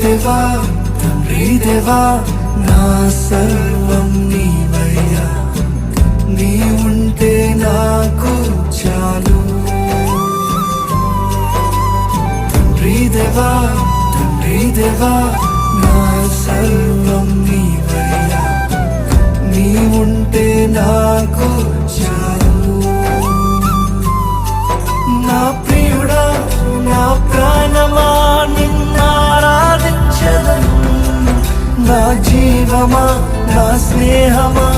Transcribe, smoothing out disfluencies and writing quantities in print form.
దేవా తండ్రి దేవా నా సర్వం నీవయ్యా, నీ ఉంటే నాకు చాలు. తండ్రి దేవా నా సర్వం నీవయ్యా, నీ ఉంటే నాకు చాలు. నా ప్రియుడా నా ప్రాణమా నిన్నారాధించెదను, నా జీవమా నా స్నేహమా